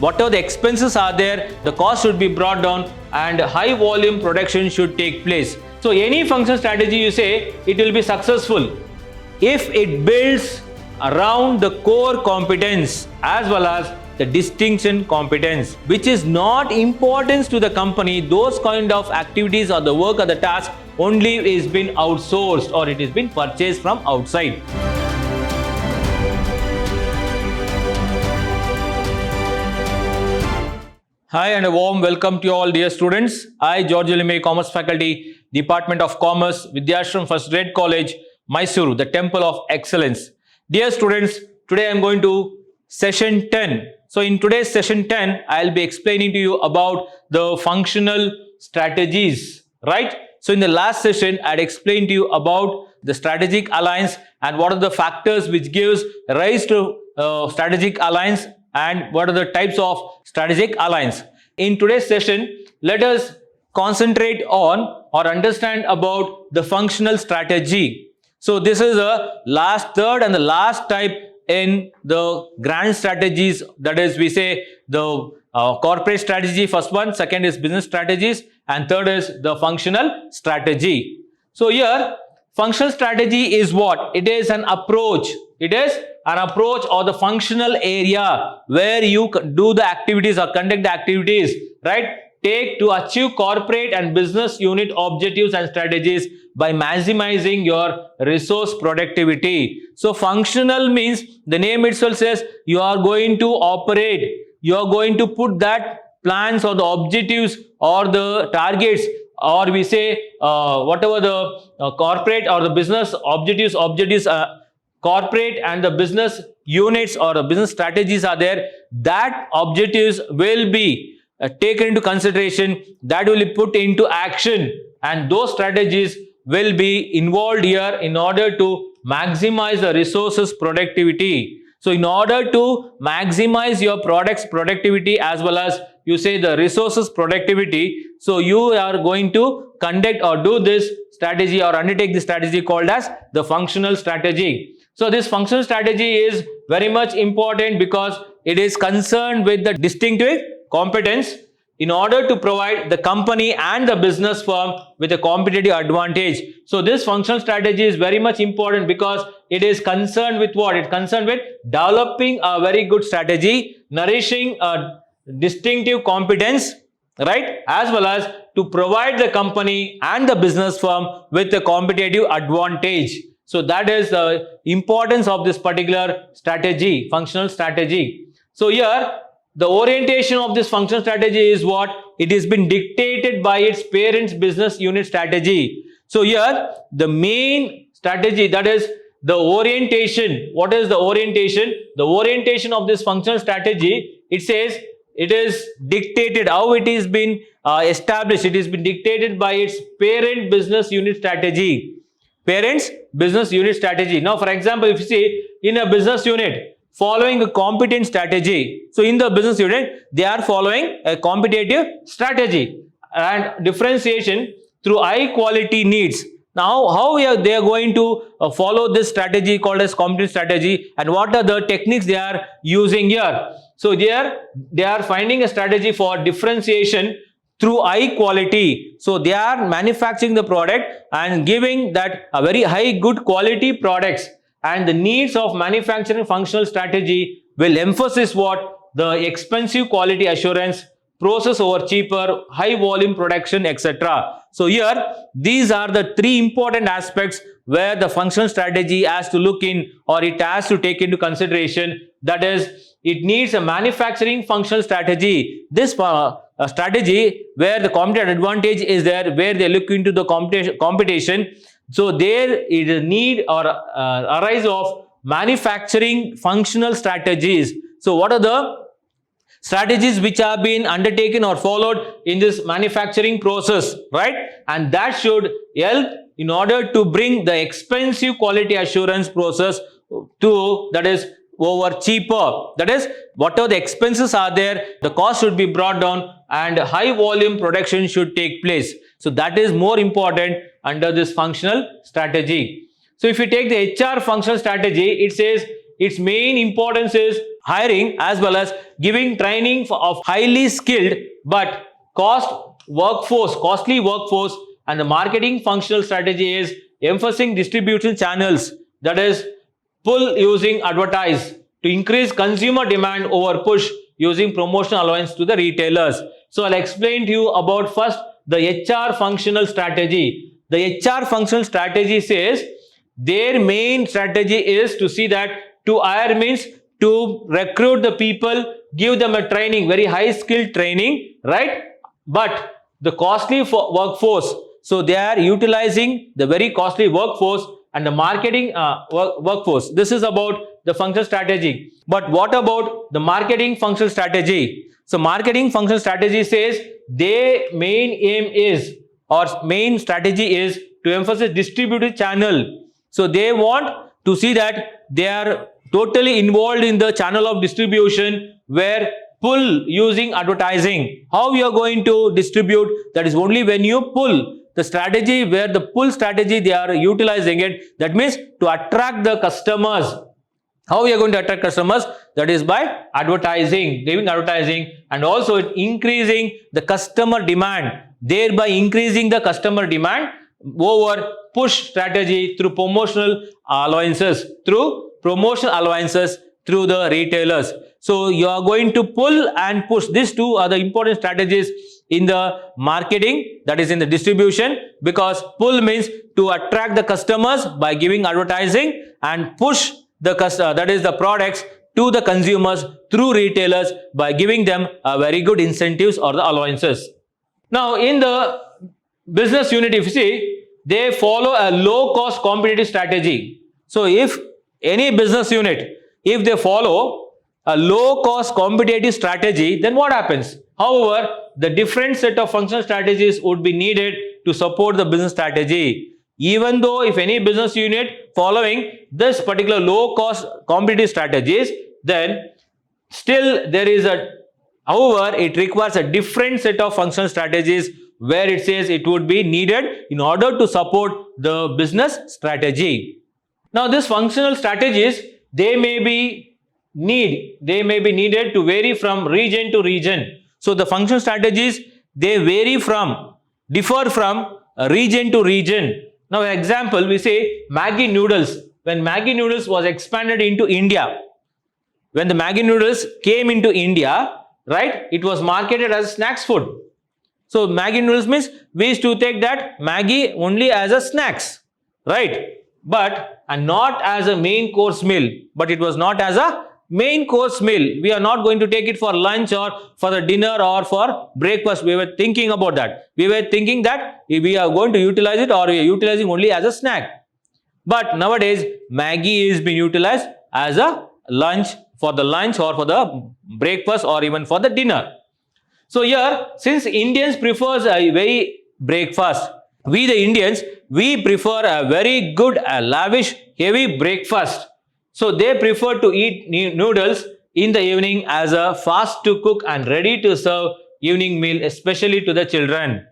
Whatever the expenses are there, the cost should be brought down and high volume production should take place. So any function strategy you say, it will be successful if it builds around the core competence as well as the distinction competence, which is not importance to the company. Those kind of activities or the work or the task only is been outsourced or it is been purchased from outside. Hi and a warm welcome to you all dear students. I, George Elime, Commerce Faculty, Department of Commerce, Vidyashram First Grade College, Mysuru, the Temple of Excellence. Dear students, today I am going to session 10. So in today's session 10, I will be explaining to you about the functional strategies, right? So in the last session, I had explained to you about the strategic alliance and what are the factors which gives rise to strategic alliance and what are the types of strategic alliance. In today's session, let us concentrate on or understand about the functional strategy. So this is the third and the last type in the grand strategies. That is, we say the corporate strategy, first one, second is business strategies, and third is the functional strategy. So here, functional strategy is what? It is an approach. It is an approach or the functional area where you do the activities or conduct the activities, right? Take to achieve corporate and business unit objectives and strategies by maximizing your resource productivity. So functional means the name itself says you are going to operate, you are going to put that plans or the objectives or the targets, or we say whatever the corporate or the business objectives, corporate and the business units or the business strategies are there, that objectives will be taken into consideration, that will be put into action, and those strategies will be involved here in order to maximize the resources productivity. So in order to maximize your product's productivity as well as you say the resources productivity, so you are going to conduct or do this strategy or undertake the strategy called as the functional strategy. So this functional strategy is very much important because it is concerned with the distinctive competence in order to provide the company and the business firm with a competitive advantage. So this functional strategy is very much important because it is concerned with what? It's concerned with developing a very good strategy, nourishing a distinctive competence, right? As well as to provide the company and the business firm with a competitive advantage. So that is the importance of this particular strategy, functional strategy. So here, the orientation of this functional strategy is what? It has been dictated by its parent's business unit strategy. So here, the main strategy, that is the orientation. What is the orientation? The orientation of this functional strategy, it says it is dictated, how it has been established. It has been dictated by its parent business unit strategy. Parents business unit strategy. Now, for example, if you see in a business unit following a competent strategy, so in the business unit they are following a competitive strategy and differentiation through high quality needs. Now, how they are going to follow this strategy called as competent strategy, and what are the techniques they are using here? So they are finding a strategy for differentiation through high quality. So they are manufacturing the product and giving that a very high good quality products, and the needs of manufacturing functional strategy will emphasize what? The expensive quality assurance, process over cheaper, high volume production, etc. So here these are the three important aspects where the functional strategy has to look in or it has to take into consideration. That is, it needs a manufacturing functional strategy. This strategy where the competitive advantage is there, where they look into the competition. So there is a need or arise of manufacturing functional strategies. So what are the strategies which have been undertaken or followed in this manufacturing process, right? And that should help in order to bring the expensive quality assurance process to, that is, over cheaper. That is, whatever the expenses are there, the cost should be brought down and high volume production should take place. So that is more important under this functional strategy. So if you take the HR functional strategy, it says its main importance is hiring as well as giving training of highly skilled but costly workforce, and the marketing functional strategy is emphasizing distribution channels, that is pull using advertise to increase consumer demand over push using promotional allowance to the retailers. So I'll explain to you about first the HR functional strategy. The HR functional strategy says their main strategy is to see that to hire means to recruit the people, give them a training, very high skilled training, right? But the costly workforce, so they are utilizing the very costly workforce and the marketing workforce. This is about the functional strategy. But what about the marketing functional strategy? So marketing functional strategy says their main aim is, or main strategy is, to emphasize distributed channel. So they want to see that they are totally involved in the channel of distribution where pull using advertising. How you are going to distribute? That is only when you pull. The strategy where the pull strategy they are utilizing it, that means to attract the customers. How we are going to attract customers? That is by advertising, giving advertising, and also increasing the customer demand, thereby increasing the customer demand over push strategy through promotional allowances, through the retailers. So you are going to pull and push. These two are the important strategies in the marketing, that is in the distribution, because pull means to attract the customers by giving advertising, and push that is the products to the consumers through retailers by giving them a very good incentives or the allowances. Now in the business unit, if you see, they follow a low cost competitive strategy. So if any business unit, if they follow a low cost competitive strategy, then what happens? However, the different set of functional strategies would be needed to support the business strategy. Even though if any business unit following this particular low cost competitive strategies, then still there is however, it requires a different set of functional strategies where it says it would be needed in order to support the business strategy. Now these functional strategies, they may be needed to vary from region to region. So the functional strategies, they differ from region to region. Now example, we say Maggi noodles. When Maggi noodles was expanded into India, when the Maggi noodles came into India, right, it was marketed as snacks food. So Maggi noodles means we used to take that Maggi only as a snacks, right? And not as a main course meal. But it was not as a main course meal. We are not going to take it for lunch or for the dinner or for breakfast. We were thinking about that. We were thinking that we are going to utilize it, or we are utilizing only as a snack. But nowadays, Maggi is being utilized as a lunch, for the lunch or for the breakfast or even for the dinner. So here, since Indians prefers a very breakfast, we the Indians, we prefer a very good, lavish, heavy breakfast. So they prefer to eat noodles in the evening as a fast to cook and ready to serve evening meal, especially to the children.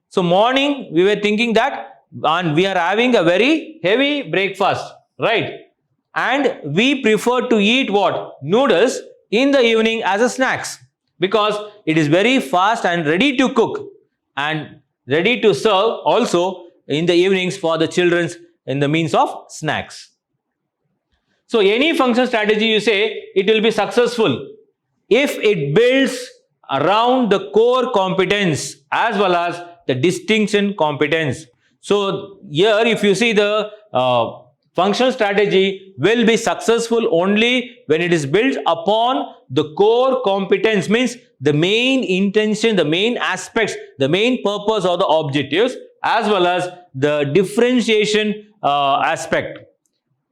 So morning we were thinking that, and we are having a very heavy breakfast, right? And we prefer to eat what? Noodles in the evening as a snacks, because it is very fast and ready to cook and ready to serve also in the evenings for the children in the means of snacks. So any function strategy, you say, it will be successful if it builds around the core competence as well as the distinction competence. So here if you see, the functional strategy will be successful only when it is built upon the core competence, means the main intention, the main aspects, the main purpose or the objectives, as well as the differentiation aspect.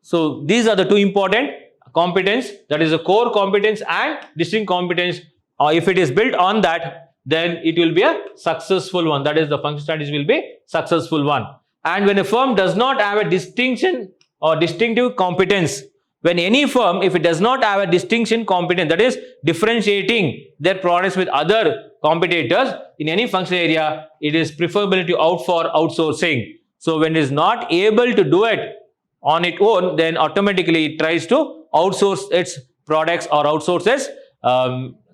So these are the two important competence, that is the core competence and distinct competence. If it is built on that, then it will be a successful one. That is, the function strategy will be successful one. And when a firm does not have a distinction or distinctive competence, when any firm, if it does not have a distinction competence, that is differentiating their products with other competitors in any functional area, it is preferable to opt for outsourcing. So when it is not able to do it on its own, then automatically it tries to outsource its products or outsources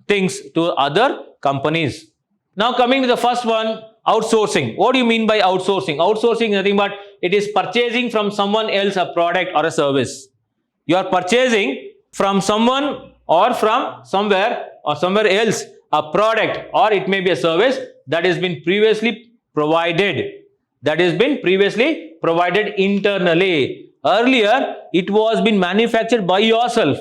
things to other companies. Now coming to the first one, outsourcing. What do you mean by outsourcing? Outsourcing is nothing but it is purchasing from someone else a product or a service. You are purchasing from someone or from somewhere else a product, or it may be a service that has been previously provided. That has been previously provided internally. Earlier, it was been manufactured by yourself.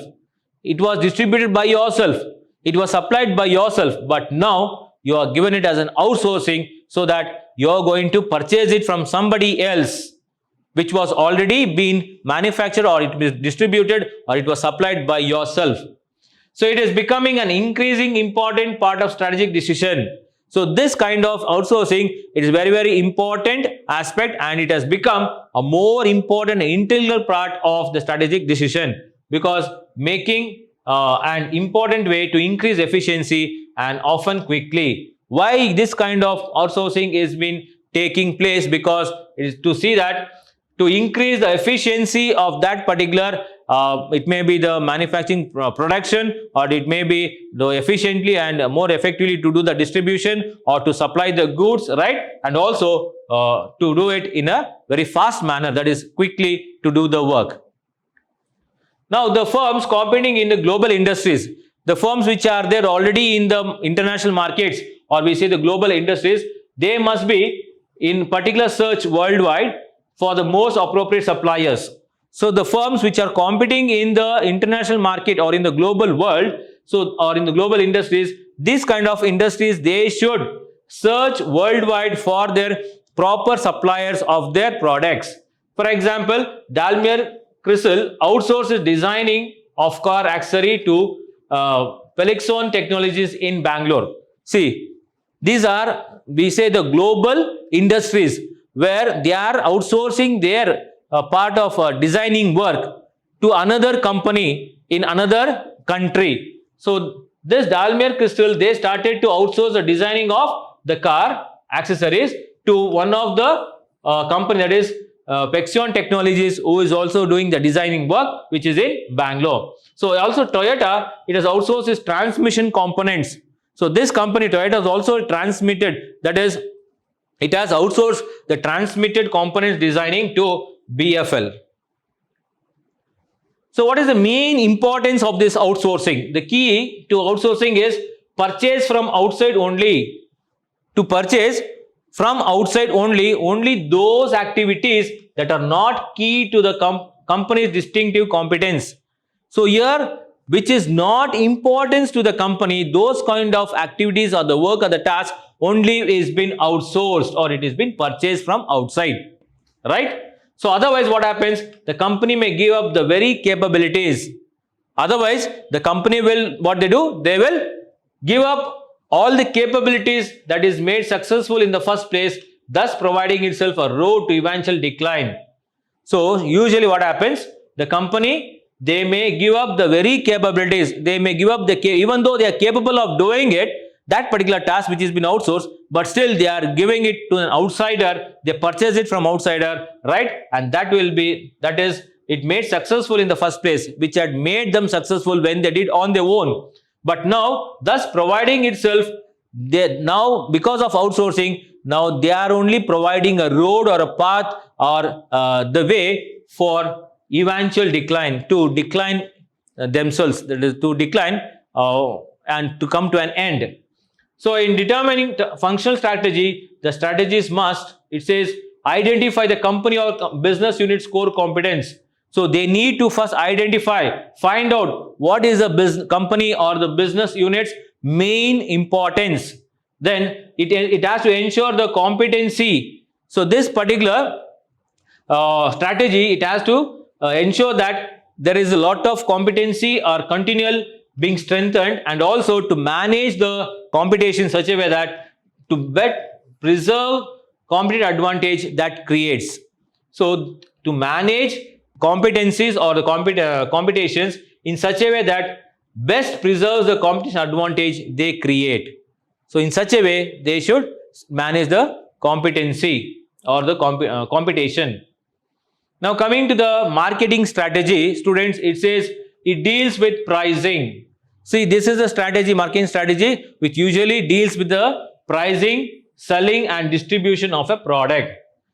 It was distributed by yourself. It was supplied by yourself. But now, you are given it as an outsourcing so that you are going to purchase it from somebody else, which was already been manufactured, or it was distributed, or it was supplied by yourself. So it is becoming an increasing important part of strategic decision. So this kind of outsourcing, it is very, very important aspect, and it has become a more important integral part of the strategic decision, because making an important way to increase efficiency and often quickly. Why this kind of outsourcing is been taking place? Because it is to see that to increase the efficiency of that particular it may be the manufacturing production, or it may be the efficiently and more effectively to do the distribution or to supply the goods, right? And also to do it in a very fast manner, that is quickly to do the work. Now the firms competing in the global industries, the firms which are there already in the international markets, or we say the global industries, they must be in particular search worldwide for the most appropriate suppliers. So the firms which are competing in the international market or in the global world, or in the global industries, these kind of industries, they should search worldwide for their proper suppliers of their products. For example, Daimler Chrysler outsources designing of car accessory to Pelixon Technologies in Bangalore. See, these are, we say, the global industries where they are outsourcing their part of designing work to another company in another country. So this Daimler Chrysler, they started to outsource the designing of the car accessories to one of the company, that is Pelixon Technologies, who is also doing the designing work, which is in Bangalore. So also Toyota, it has outsourced its transmission components. So this company Toyota has also transmitted, that is, it has outsourced the transmitted components designing to BFL. So what is the main importance of this outsourcing? The key to outsourcing is purchase from outside only. To purchase from outside only those activities that are not key to the company's distinctive competence. So here, which is not importance to the company, those kind of activities or the work or the task only is been outsourced, or it is been purchased from outside, right? So otherwise what happens? The company may give up the very capabilities. Otherwise, the company will, what they do? They will give up all the capabilities that is made successful in the first place, thus providing itself a road to eventual decline. So usually what happens? The company, they may give up the very capabilities. They may give up even though they are capable of doing it, that particular task which has been outsourced, but still they are giving it to an outsider. They purchase it from outsider, right? And that is it made successful in the first place, which had made them successful when they did on their own. But now, thus providing itself, now because of outsourcing, now they are only providing a road or a path or the way for eventual decline, to decline themselves, that is to decline and to come to an end. So in determining functional strategy, the strategies must, it says, identify the company or business unit's core competence. So they need to first find out what is the company or the business unit's main importance. Then it has to ensure the competency. So this particular strategy, it has to ensure that there is a lot of competency or continual being strengthened, and also to manage the competition in such a way that to preserve competitive advantage that creates. So to manage competencies or the competitions in such a way that best preserves the competition advantage they create. So in such a way, they should manage the competency or the competition. Now coming to the marketing strategy, students, it says it deals with pricing. See, this is a strategy, marketing strategy, which usually deals with the pricing, selling and distribution of a product.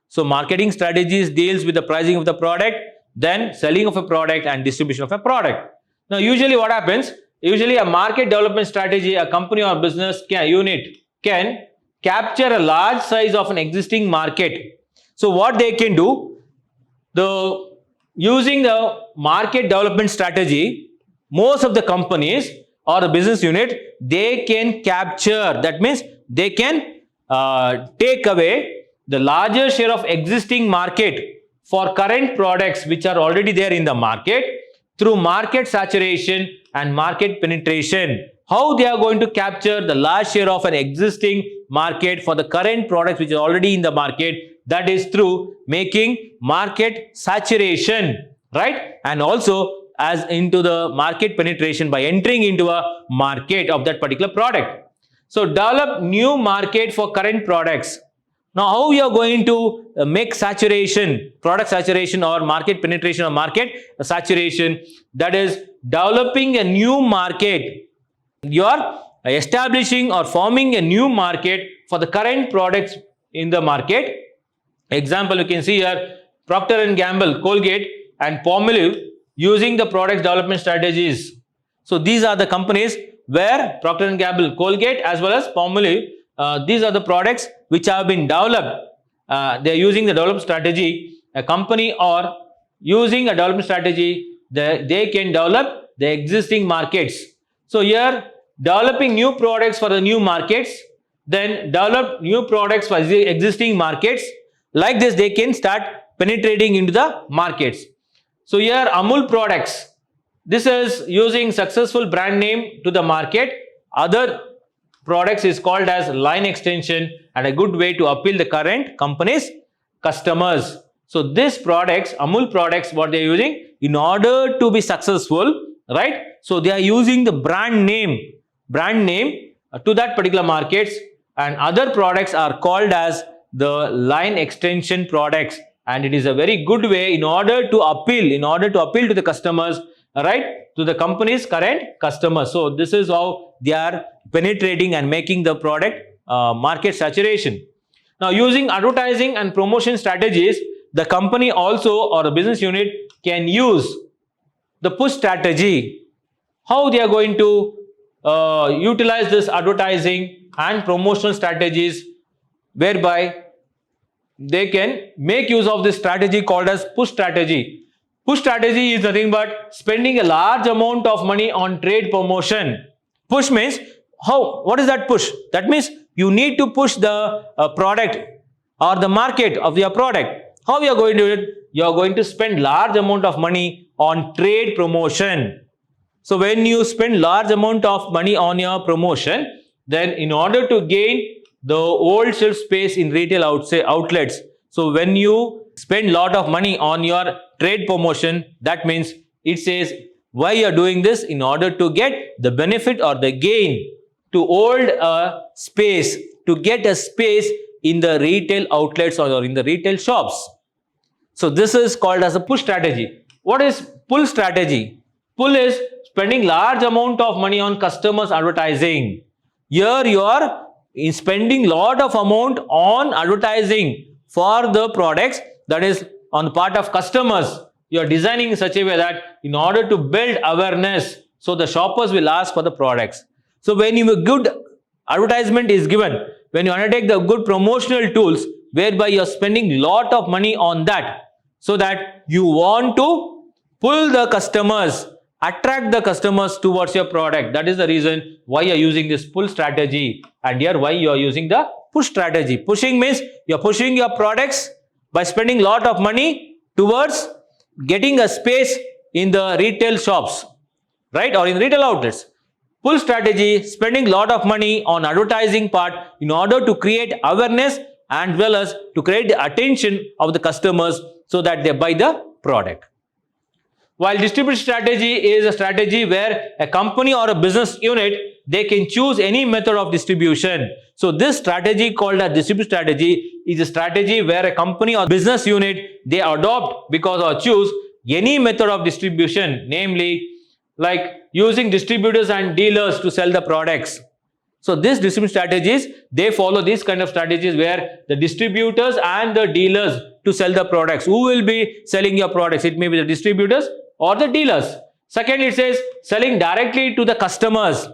So marketing strategies deals with the pricing of the product, then selling of a product and distribution of a product. Now usually what happens, usually a market development strategy, a company or business unit can capture a large size of an existing market. So what they can do, using the market development strategy, most of the companies or the business unit, they can capture, that means they can take away the larger share of existing market for current products which are already there in the market through market saturation and market penetration. How they are going to capture the large share of an existing market for the current products which are already in the market? That is through making market saturation, right? And also as into the market penetration by entering into a market of that particular product. So develop new market for current products. Now how we are going to make saturation, product saturation or market penetration or market saturation? That is developing a new market. You are establishing or forming a new market for the current products in the market. Example, you can see here Procter & Gamble, Colgate and Palmolive using the product development strategies. So these are the companies where Procter & Gamble, Colgate as well as Palmolive, these are the products which have been developed. They are using the development strategy. A company or using a development strategy, they can develop the existing markets. So here developing new products for the new markets, then develop new products for the existing markets. Like this, they can start penetrating into the markets. So here Amul products, this is using successful brand name to the market. Other products is called as line extension and a good way to appeal the current company's customers. So these products, Amul products, what they are using in order to be successful, right? So they are using the brand name to that particular markets, and other products are called as the line extension products, and it is a very good way in order to appeal to the customers, right, to the company's current customers. So this is how they are penetrating and making the product market saturation. Now using advertising and promotion strategies, the company also or the business unit can use the push strategy. How they are going to utilize this advertising and promotional strategies, whereby they can make use of this strategy called as push strategy. Push strategy is nothing but spending a large amount of money on trade promotion. Push means what is that push? That means you need to push the product or the market of your product. How you are going to do it? You are going to spend large amount of money on trade promotion. So when you spend large amount of money on your promotion, then in order to gain the old shelf space in retail outlets, so when you spend lot of money on your trade promotion, that means it says why you are doing this, in order to get the benefit or the gain to hold a space, to get a space in the retail outlets or in the retail shops. So this is called as a push strategy. What is pull strategy? Pull is spending large amount of money on customers advertising. Here you are spending lot of amount on advertising for the products, that is on the part of customers. You are designing in such a way that in order to build awareness, so the shoppers will ask for the products. So when a good advertisement is given, when you undertake the good promotional tools, whereby you are spending lot of money on that, so that you want to pull the customers, attract the customers towards your product. That is the reason why you are using this pull strategy, and here why you are using the push strategy. Pushing means you are pushing your products by spending lot of money towards getting a space in the retail shops, right, or in retail outlets. Pull strategy, spending lot of money on advertising part in order to create awareness and well as to create the attention of the customers so that they buy the product. While distribution strategy is a strategy where a company or a business unit, they can choose any method of distribution. So this strategy called a distribution strategy is a strategy where a company or business unit, they adopt because or choose any method of distribution, namely like using distributors and dealers to sell the products. So these distribution strategies, they follow these kind of strategies where the distributors and the dealers to sell the products. Who will be selling your products? It may be the distributors or the dealers. Second, it says selling directly to the customers.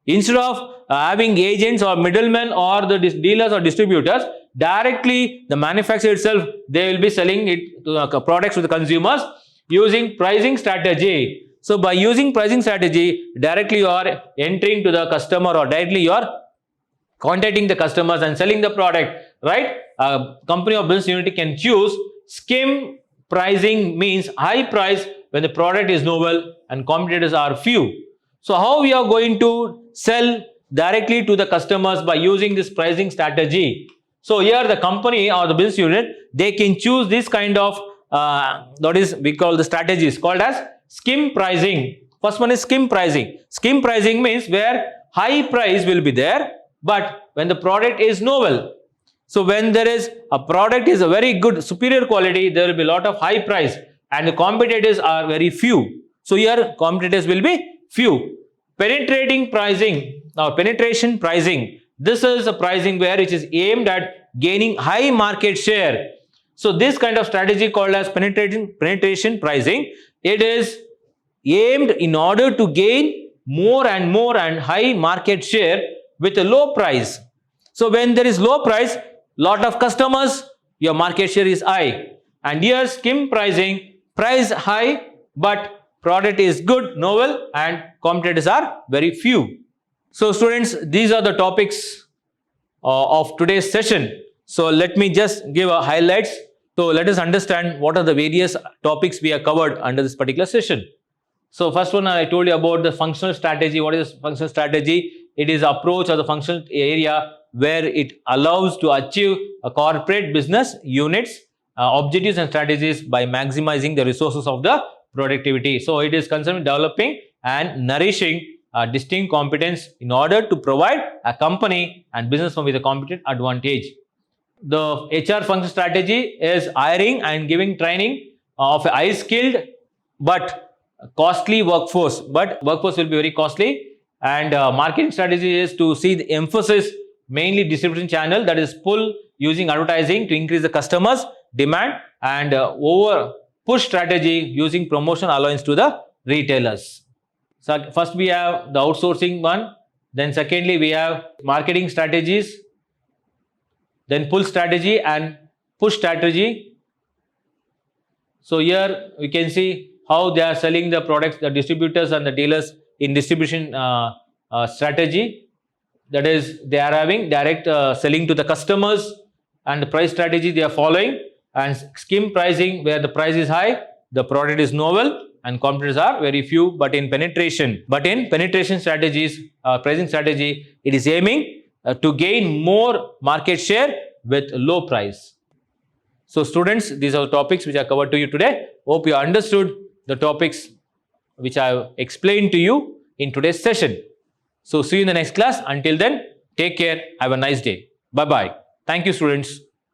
Instead of having agents or middlemen or the dealers or distributors, directly the manufacturer itself, they will be selling it to the products to the consumers using pricing strategy. So by using pricing strategy, directly you are entering to the customer or directly you are contacting the customers and selling the product, right? A company or business unit can choose skim pricing, means high price when the product is novel and competitors are few. So how we are going to sell directly to the customers by using this pricing strategy? So here the company or the business unit, they can choose this kind of that is we call the strategies called as skim pricing. First one is skim pricing. Skim pricing means where high price will be there, but when the product is novel. So when there is a product is a very good superior quality, there will be a lot of high price and the competitors are very few. So here competitors will be few. Penetrating pricing. Now penetration pricing. This is a pricing where it is aimed at gaining high market share. So this kind of strategy called as penetration pricing, it is aimed in order to gain more and high market share with a low price. So when there is low price, lot of customers, your market share is high. And here skim pricing, price high but product is good, novel and competitors are very few. So students, these are the topics of today's session. So let me just give a highlights. So let us understand what are the various topics we have covered under this particular session. So first one, I told you about the functional strategy. What is functional strategy? It is approach or the functional area where it allows to achieve a corporate business units objectives and strategies by maximizing the resources of the productivity. So it is concerned with developing and nourishing distinct competence in order to provide a company and business firm with a competitive advantage. The HR function strategy is hiring and giving training of a high skilled but costly workforce. But workforce will be very costly. And marketing strategy is to see the emphasis mainly distribution channel, that is pull using advertising to increase the customers demand, and over push strategy using promotion allowance to the retailers. So first we have the outsourcing one, then secondly we have marketing strategies, then pull strategy and push strategy. So here we can see how they are selling the products, the distributors and the dealers in distribution strategy. That is, they are having direct selling to the customers, and the price strategy they are following, and skim pricing where the price is high, the product is novel and competitors are very few. But in penetration strategies, pricing strategy, it is aiming to gain more market share with low price. So students, these are the topics which I covered to you today. Hope you understood the topics which I have explained to you in today's session. So see you in the next class. Until then, take care. Have a nice day. Bye-bye. Thank you, students.